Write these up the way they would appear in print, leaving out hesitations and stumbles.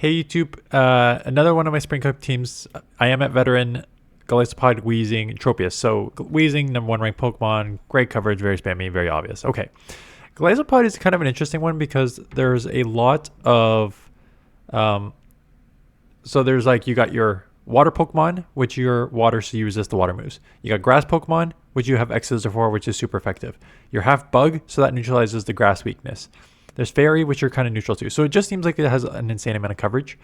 Hey YouTube, another one of my Spring Cup teams. I am at veteran, GOLISOPOD, weezing, tropius. So weezing, #1 ranked Pokemon, great coverage, very spammy, very obvious. Okay, GOLISOPOD is kind of an interesting one because there's a lot of, so there's like, you got your water Pokemon, which you're water, so you resist the water moves. You got grass Pokemon, which you have X-Scissor for, which is super effective. You're half bug, so that neutralizes the grass weakness. There's Fairy, which are kind of neutral too. So it just seems like it has an insane amount of coverage.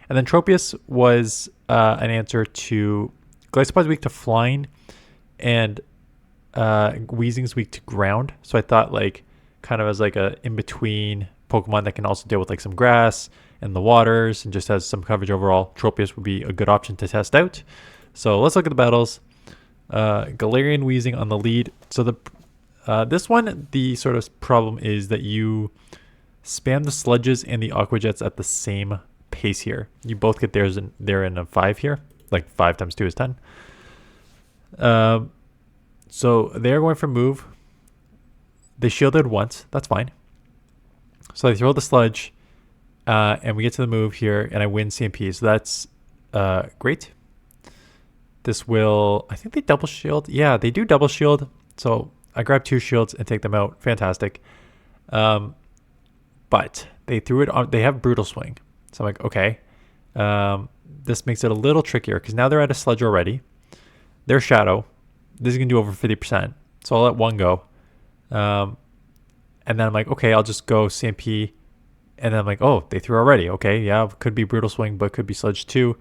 And then Tropius was an answer to GOLISOPOD's weak to flying, and Weezing's weak to ground. So I thought like kind of as like a in-between Pokemon that can also deal with like some grass and the waters and just has some coverage overall. Tropius would be a good option to test out. So let's look at the battles. Galarian, Weezing on the lead. So the this one, the sort of problem is that you spam the Sludges and the Aqua Jets at the same pace here. You both get theirs in, there in a 5 here. Like 5 times 2 is 10. So they're going for move. They shielded once. That's fine. So they throw the Sludge. And we get to the move here. And I win CMP. So that's great. This will... I think they double shield. Yeah, they do double shield. So I grab 2 shields and take them out. Fantastic. But they threw it on. They have Brutal Swing. So I'm like, okay. This makes it a little trickier because now they're at a Sludge already. Their Shadow. This is going to do over 50%. So I'll let one go. And then I'm like, okay, I'll just go CMP. And then I'm like, oh, they threw already. Okay, yeah, could be Brutal Swing, but could be Sludge too.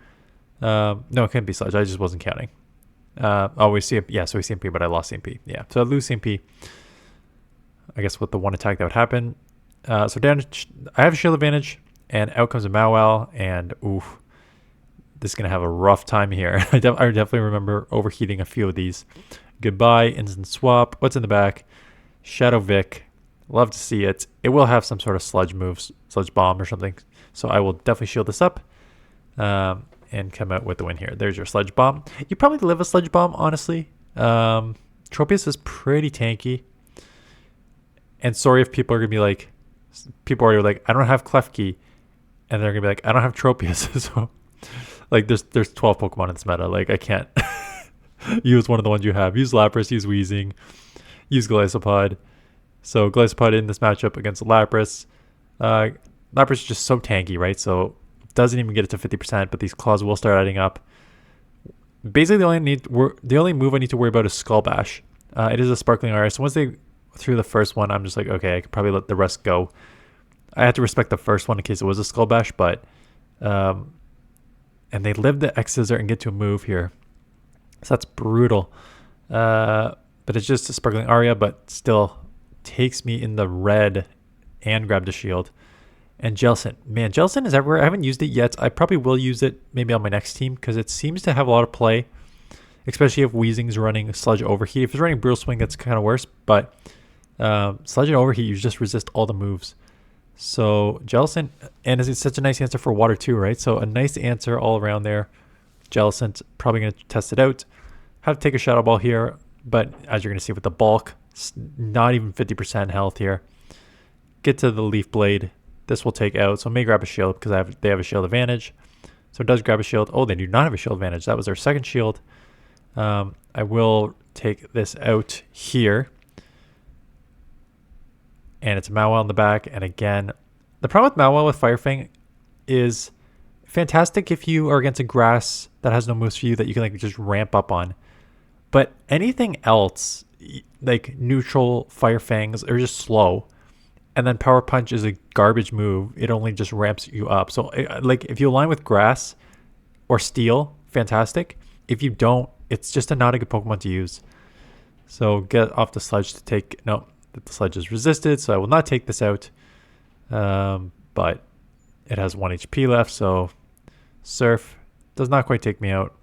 No, it couldn't be Sludge. I just wasn't counting. Oh, we CMP. Yeah, so we CMP, but I lost CMP. Yeah, so I lose CMP. I guess with the one attack that would happen. So damage, I have a shield advantage, and out comes a Mawile, and oof, this is gonna have a rough time here. I definitely remember overheating a few of these. Goodbye, instant swap. What's in the back? Shadow Vic. Love to see it. It will have some sort of Sludge moves, Sludge Bomb or something. So I will definitely shield this up. And come out with the win here. There's your Sludge Bomb. You probably live a Sludge Bomb, honestly. Tropius is pretty tanky. And sorry if people are going to be like, people already were like, I don't have Klefki. And they're going to be like, I don't have Tropius. So, like, there's 12 Pokemon in this meta. Like, I can't use one of the ones you have. Use Lapras, use Weezing, use GOLISOPOD. So, GOLISOPOD in this matchup against Lapras. Lapras is just so tanky, right? So, doesn't even get it to 50%, but these claws will start adding up. Basically, the only move I need to worry about is Skull Bash. It is a Sparkling Aura, so once they threw the first one, I'm just like, okay, I could probably let the rest go. I had to respect the first one in case it was a Skull Bash, but and they live the X-Scissor and get to a move here, so that's brutal. But it's just a Sparkling Aria, but still takes me in the red and grabbed a shield. And Jellicent. Man, Jellicent is everywhere. I haven't used it yet. I probably will use it maybe on my next team because it seems to have a lot of play, especially if Weezing's running Sludge Overheat. If it's running Brutal Swing, that's kind of worse. But Sludge and Overheat, you just resist all the moves. So Jellicent, and it's such a nice answer for water too, right? So a nice answer all around there. Jellicent, probably going to test it out. Have to take a Shadow Ball here, but as you're going to see with the bulk, it's not even 50% health here. Get to the Leaf Blade. This will take out, so I may grab a shield because they have a shield advantage. So it does grab a shield. Oh, they do not have a shield advantage. That was their second shield. I will take this out here. And it's a Mawile in the back. And again, the problem with Mawile with Fire Fang is fantastic if you are against a grass that has no moves for you that you can like just ramp up on. But anything else, like neutral Fire Fangs, are just slow. And then Power Punch is a garbage move. It only just ramps you up. So like if you align with Grass or Steel, fantastic. If you don't, it's just not a good Pokemon to use. So get off the Sludge to take... No, the Sludge is resisted, so I will not take this out. But it has 1 HP left, so Surf does not quite take me out.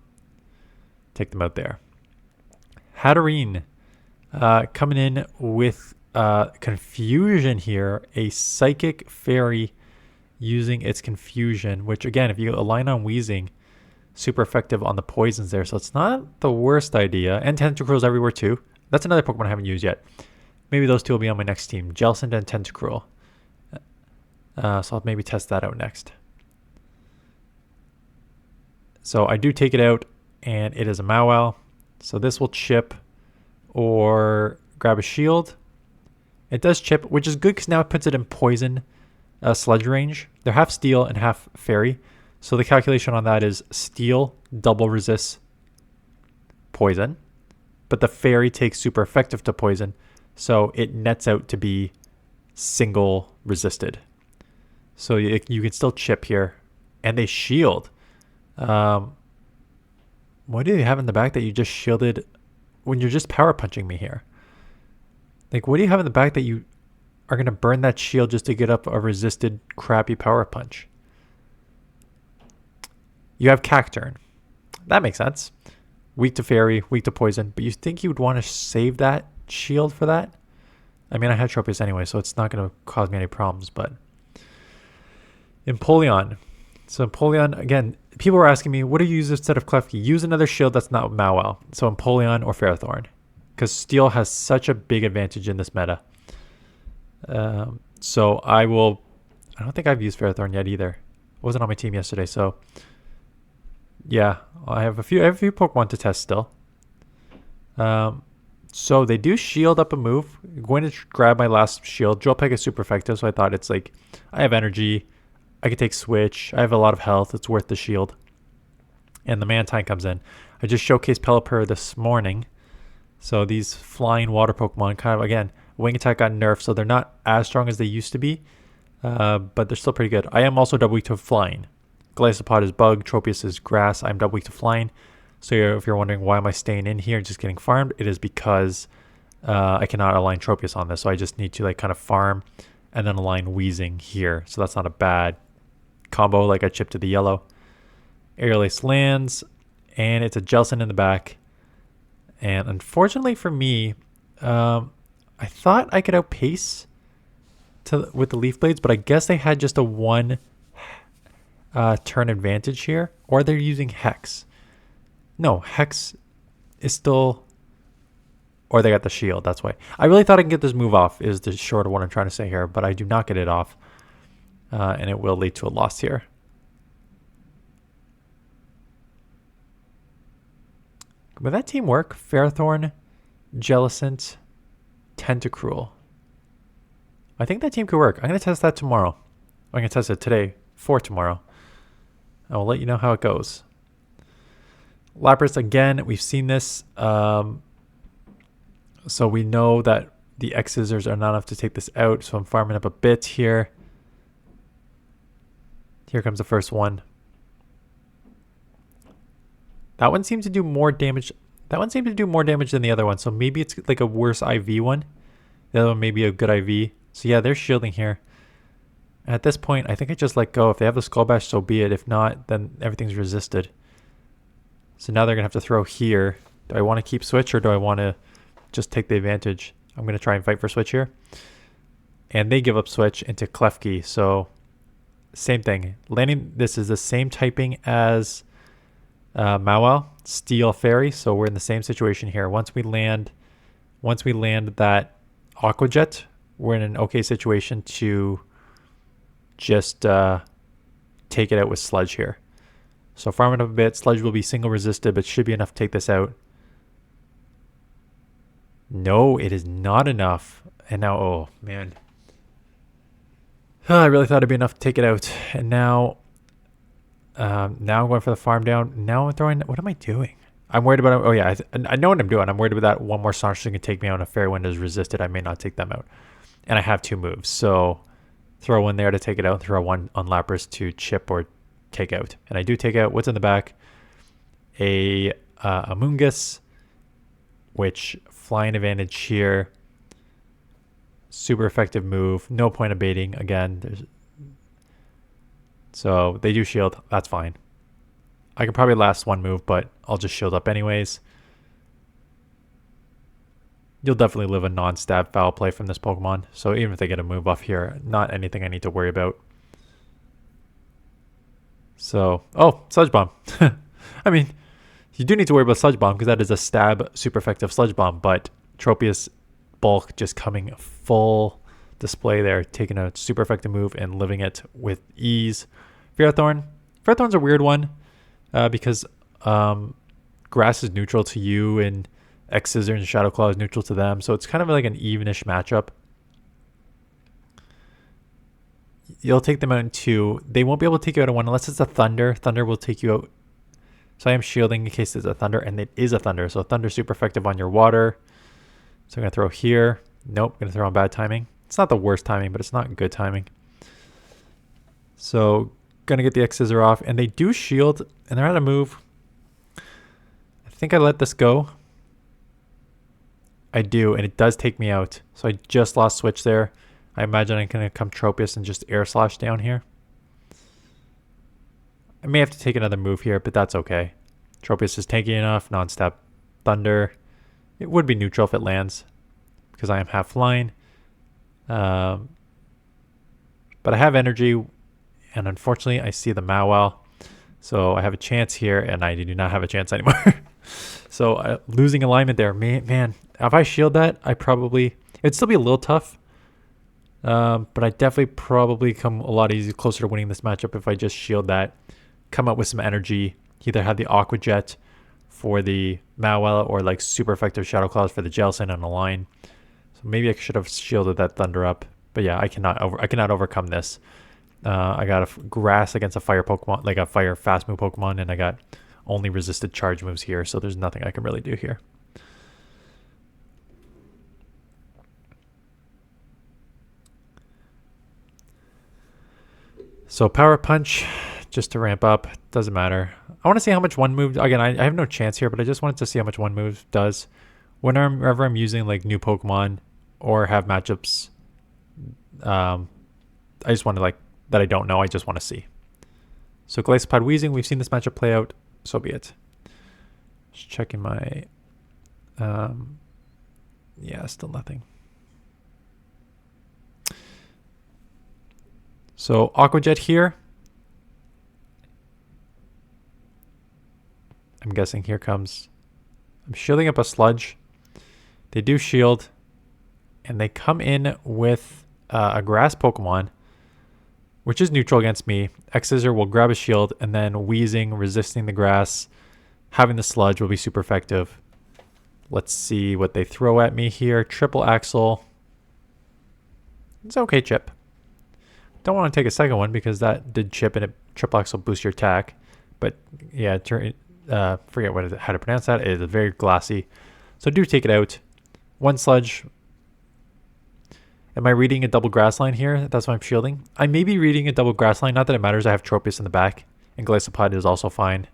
Take them out there. Hatterene coming in with... Confusion here, a Psychic Fairy using its Confusion, which again, if you align on Weezing, super effective on the poisons there, so it's not the worst idea. And Tentacruel's everywhere too. That's another Pokemon I haven't used yet. Maybe those two will be on my next team, Jellicent and Tentacruel. So I'll maybe test that out next. So I do take it out, and it is a Mawile. So this will chip or grab a shield. It does chip, which is good because now it puts it in poison sludge range. They're half steel and half fairy. So the calculation on that is steel double resists poison, but the fairy takes super effective to poison. So it nets out to be single resisted. So you can still chip here. And they shield. What do you have in the back that you just shielded when you're just power punching me here? Like, what do you have in the back that you are going to burn that shield just to get up a resisted crappy power punch? You have Cacturn. That makes sense. Weak to fairy, weak to poison. But you think you would want to save that shield for that? I mean, I had Tropius anyway, so it's not going to cause me any problems. But Empoleon. So Empoleon, again, people were asking me, what do you use instead of Klefki? Use another shield that's not Mawile. So Empoleon or Ferrothorn. Because Steel has such a big advantage in this meta. So I don't think I've used Ferrothorn yet either. I wasn't on my team yesterday, so yeah, I have a few Pokemon to test still. So they do shield up a move. I'm going to grab my last shield. Drill Peck is super effective, so I thought it's like, I have energy. I could take Switch. I have a lot of health. It's worth the shield. And the Mantine comes in. I just showcased Pelipper this morning. So these flying water Pokemon kind of, again, Wing Attack got nerfed, so they're not as strong as they used to be. But they're still pretty good. I am also double weak to flying. GOLISOPOD is bug. Tropius is grass. I'm double weak to flying. So if you're wondering why am I staying in here just getting farmed, it is because I cannot align Tropius on this. So I just need to like kind of farm and then align Weezing here. So that's not a bad combo. Like I chipped to the yellow. Aerial Ace lands, and it's a Jelson in the back. And unfortunately for me, I thought I could outpace with the Leaf Blades, but I guess they had just a one turn advantage here, or they're using Hex. No, Hex is still, or they got the shield. That's why. I really thought I could get this move off is the short of what I'm trying to say here, but I do not get it off, and it will lead to a loss here. Would that team work? Ferrothorn, Jellicent, Tentacruel. I think that team could work. I'm going to test that tomorrow. I'm going to test it today for tomorrow. I will let you know how it goes. Lapras, again, we've seen this. So we know that the X-Scissors are not enough to take this out. So I'm farming up a bit here. Here comes the first one. That one seemed to do more damage. That one seemed to do more damage than the other one. So maybe it's like a worse IV one. The other one may be a good IV. So yeah, they're shielding here. At this point, I think I just let go. If they have the Skull Bash, so be it. If not, then everything's resisted. So now they're going to have to throw here. Do I want to keep Switch or do I want to just take the advantage? I'm going to try and fight for Switch here. And they give up Switch into Klefki. So same thing. Landing, this is the same typing as Mawile, Steel Fairy. So we're in the same situation here. Once we land that Aqua Jet, we're in an okay situation to just take it out with Sludge here. So farming up a bit. Sludge will be single resisted, but should be enough to take this out. No, it is not enough. And now, oh man. I really thought it'd be enough to take it out. And now I'm going for the farm down. Now I'm throwing, what am I doing? I'm worried about, oh yeah, I know what I'm doing. I'm worried about that one more Sonic can take me out. If Fairy Wind is resisted, I may not take them out. And I have two moves. So throw one there to take it out, throw one on Lapras to chip or take out. And I do take out, what's in the back? A Amoonguss, which flying advantage here. Super effective move. No point of baiting. Again, so they do shield. That's fine. I can probably last one move, but I'll just shield up anyways. You'll definitely live a non-stab foul play from this Pokemon. So even if they get a move off here, not anything I need to worry about. So, oh, Sludge Bomb. I mean, you do need to worry about Sludge Bomb because that is a stab super effective Sludge Bomb, but Tropius Bulk just coming full display there, taking a super effective move and living it with ease. Ferrothorn. Ferrothorn's a weird one. because grass is neutral to you and X Scissor and Shadow Claw is neutral to them. So it's kind of like an evenish matchup. You'll take them out in 2. They won't be able to take you out in 1 unless it's a Thunder. Thunder will take you out. So I am shielding in case it's a Thunder, and it is a Thunder. So Thunder super effective on your water. So I'm going to throw here. Nope, going to throw on bad timing. It's not the worst timing, but it's not good timing. So going to get the X Scissor off, and they do shield, and they're out of move. I think I let this go. I do, and it does take me out. So I just lost switch there. I imagine I'm going to come Tropius and just Air Slash down here. I may have to take another move here, but that's okay. Tropius is tanky enough. Non-step Thunder. It would be neutral if it lands because I am half flying. But I have energy, and unfortunately I see the Mawile. So I have a chance here, and I do not have a chance anymore. So losing alignment there. Man, if I shield that, it'd still be a little tough. But I definitely probably come a lot closer to winning this matchup if I just shield that, come up with some energy, either have the Aqua Jet for the Mawile or like super effective Shadow Claws for the Jellicent on a line. So maybe I should have shielded that Thunder up. But yeah, I cannot overcome this. I got a grass against a fire Pokemon, like a fire fast move Pokemon, and I got only resisted charge moves here, so there's nothing I can really do here. So Power Punch, just to ramp up, doesn't matter. I want to see how much one move, again, I have no chance here, but I just wanted to see how much one move does. Whenever I'm using like new Pokemon or have matchups, I just want to like, that I don't know, I just want to see. So GOLISOPOD Weezing, we've seen this matchup play out, so be it. Just checking my, yeah, still nothing. So Aqua Jet here. I'm guessing here comes, I'm shielding up a Sludge. They do shield, and they come in with a grass Pokemon, which is neutral against me. X Scissor will grab a shield, and then Weezing, resisting the grass, having the Sludge will be super effective. Let's see what they throw at me here. Triple Axle. It's okay, chip. Don't want to take a second one because that did chip, and it triple Axle boost your attack. But yeah, forget how to pronounce that. It is very glassy. So do take it out. One Sludge. Am I reading a double grass line here? That's why I'm shielding. I may be reading a double grass line. Not that it matters. I have Tropius in the back, and GOLISOPOD is also fine.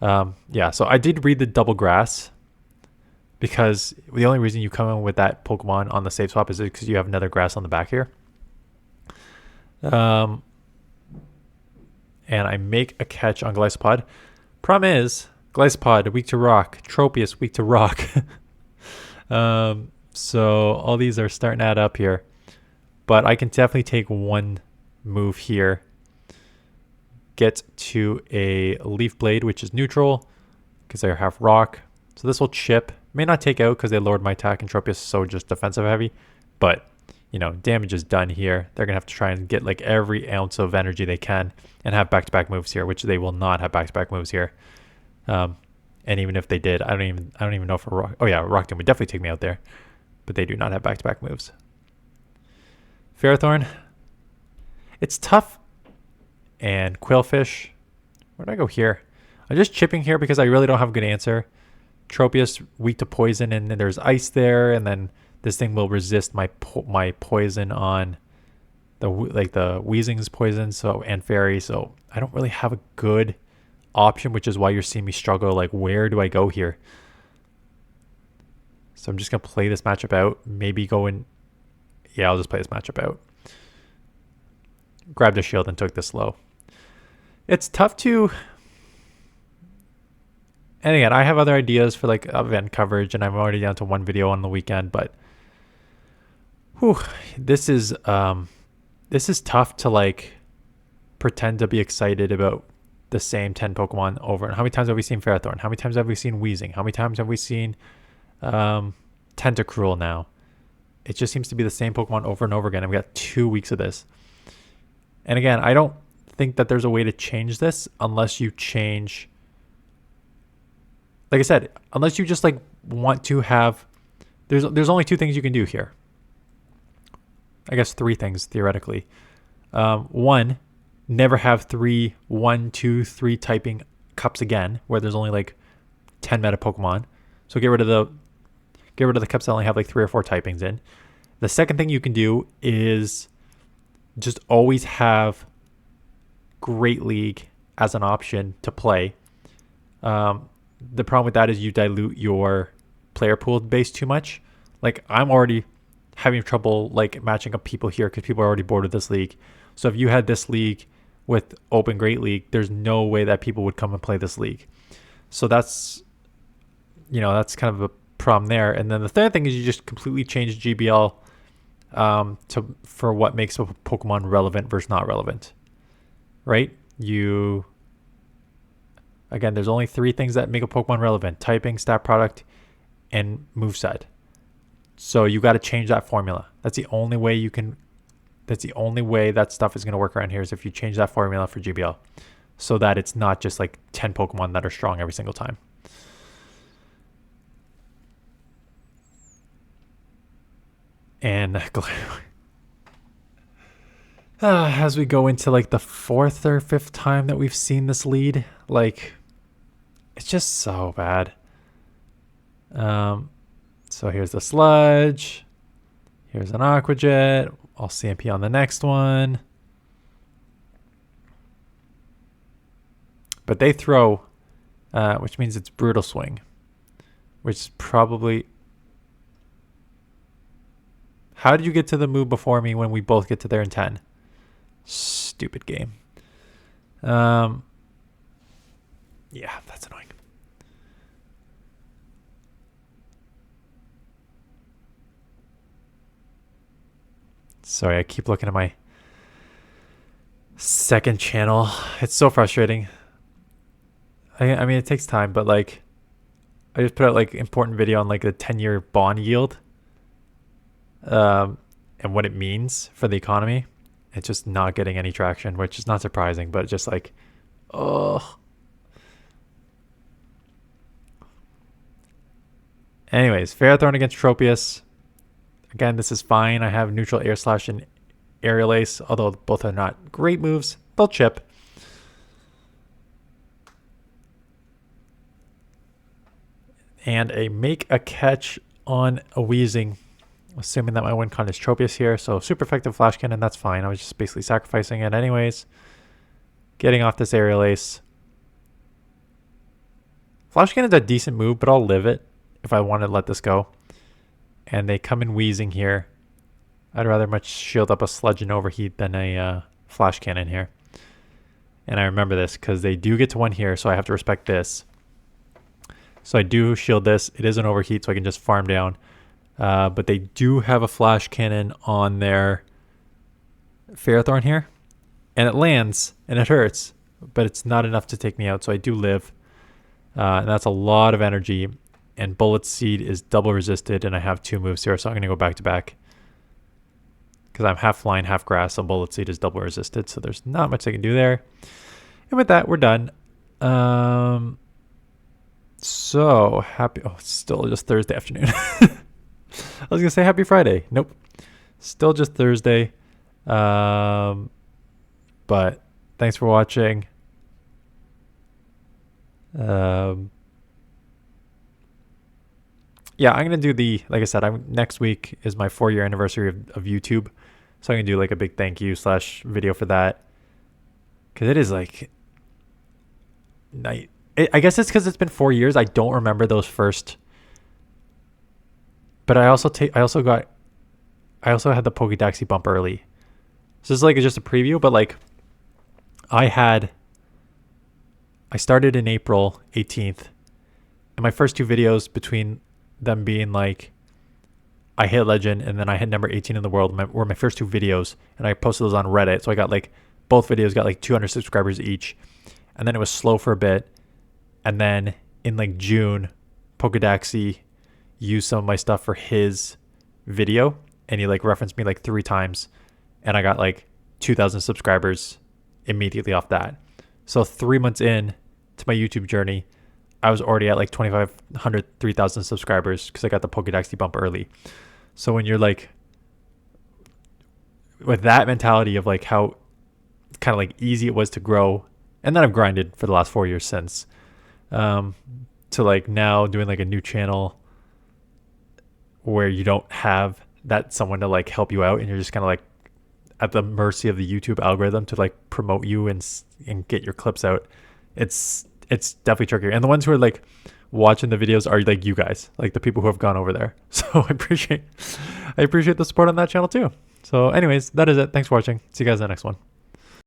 Yeah, so I did read the double grass because the only reason you come in with that Pokemon on the save swap is because you have another grass on the back here. And I make a catch on GOLISOPOD. Problem is, GOLISOPOD weak to rock, Tropius weak to rock. So all these are starting to add up here. But I can definitely take one move here. Get to a Leaf Blade, which is neutral, because they're half rock. So this will chip. May not take out because they lowered my attack, and Tropius is so just defensive heavy. But, you know, damage is done here. They're going to have to try and get like every ounce of energy they can and have back-to-back moves here, which they will not have back-to-back moves here. And even if they did, I don't even know if a rock. Oh yeah, Rock Tomb would definitely take me out there, but they do not have back-to-back moves. Ferrothorn. It's tough. And Quillfish. Where do I go here? I'm just chipping here because I really don't have a good answer. Tropius weak to poison, and then there's ice there, and then this thing will resist my poison on the Weezing's poison, so, and Fairy. So I don't really have a good option, which is why you're seeing me struggle. Like, where do I go here? So I'm just gonna play this matchup out. Maybe go in. Yeah, I'll just play this matchup out. Grabbed a shield and took this slow. It's tough to. And again, I have other ideas for like event coverage, and I'm already down to one video on the weekend. But, whew, this is tough to like pretend to be excited about the same 10 Pokemon over. And how many times have we seen Ferrothorn? How many times have we seen Weezing? How many times have we seen Tentacruel now? It just seems to be the same Pokemon over and over again. And we got 2 weeks of this. And again, I don't think that there's a way to change this unless you change, like I said, unless you just like want to have, there's only two things you can do here. I guess three things theoretically. One, never have 3, 1, 2, 3 typing cups again, where there's only like 10 meta Pokemon. So get rid of the cups that only have like 3 or 4 typings in. The second thing you can do is just always have Great League as an option to play. The problem with that is you dilute your player pool base too much. Like I'm already having trouble like matching up people here because people are already bored with this league. So if you had this league with Open Great League, there's no way that people would come and play this league. So that's kind of a problem there. And then the third thing is you just completely change GBL for what makes a Pokemon relevant versus not relevant, right? Again, there's only 3 things that make a Pokemon relevant: typing, stat product, and moveset. So you got to change that formula. That's the only way that stuff is going to work around here, is if you change that formula for GBL so that it's not just like 10 Pokemon that are strong every single time. And as we go into like the 4th or 5th time that we've seen this lead, like it's just so bad. So here's the Sludge. Here's an Aqua Jet. I'll CMP on the next one. But they throw, which means it's Brutal Swing, which is probably... How did you get to the move before me when we both get to there in 10? Stupid game. Yeah, that's annoying. Sorry, I keep looking at my second channel. It's so frustrating. I mean, it takes time, but like, I just put out like important video on like the 10-year bond yield, and what it means for the economy. It's just not getting any traction, which is not surprising, but just like, oh. Anyways, Ferrothorn against Tropius. Again, this is fine. I have neutral Air Slash and Aerial Ace, although both are not great moves. They'll chip. And a Make a Catch on a Weezing, assuming that my win con is Tropius here. So super effective Flash Cannon, that's fine. I was just basically sacrificing it anyways. Getting off this Aerial Ace. Flash Cannon's a decent move, but I'll live it if I want to let this go. And they come in Weezing here. I'd rather much shield up a Sludge and Overheat than a Flash Cannon here. And I remember this because they do get to 1 here, so I have to respect this. So I do shield this. It is an Overheat, so I can just farm down. But they do have a Flash Cannon on their Ferrothorn here. And it lands, and it hurts. But it's not enough to take me out, so I do live. And that's a lot of energy. And Bullet Seed is double resisted, and I have 2 moves here, so I'm going to go back to back. Because I'm half flying, half grass, so Bullet Seed is double resisted, so there's not much I can do there. And with that, we're done. So happy. Oh, it's still just Thursday afternoon. I was going to say happy Friday. Nope. Still just Thursday. But thanks for watching. Yeah, I'm going to do like I said, next week is my 4-year anniversary of YouTube. So I'm going to do like a big thank you / video for that. Because it is like, I guess it's because it's been 4 years. I don't remember those first. But I also had the Poke Daxi bump early. So this is like just a preview, but like I started in April 18th. And my first 2 videos between them being like I hit legend and then I hit number 18 in the world were my first 2 videos, and I posted those on Reddit. So I got like both videos got like 200 subscribers each, and then it was slow for a bit, and then in like June, Poke Daxi used some of my stuff for his video, and he like referenced me like 3 times, and I got like 2,000 subscribers immediately off that. So 3 months in to my YouTube journey, I was already at like 2,500, 3,000 subscribers because I got the Poke Daxi bump early. So when you're like, with that mentality of like how kind of like easy it was to grow, and then I've grinded for the last 4 years since, to like now doing like a new channel where you don't have that someone to like help you out, and you're just kind of like at the mercy of the YouTube algorithm to like promote you and get your clips out. It's definitely trickier. And the ones who are like watching the videos are like you guys, like the people who have gone over there. So I appreciate the support on that channel too. So anyways, that is it. Thanks for watching. See you guys in the next one.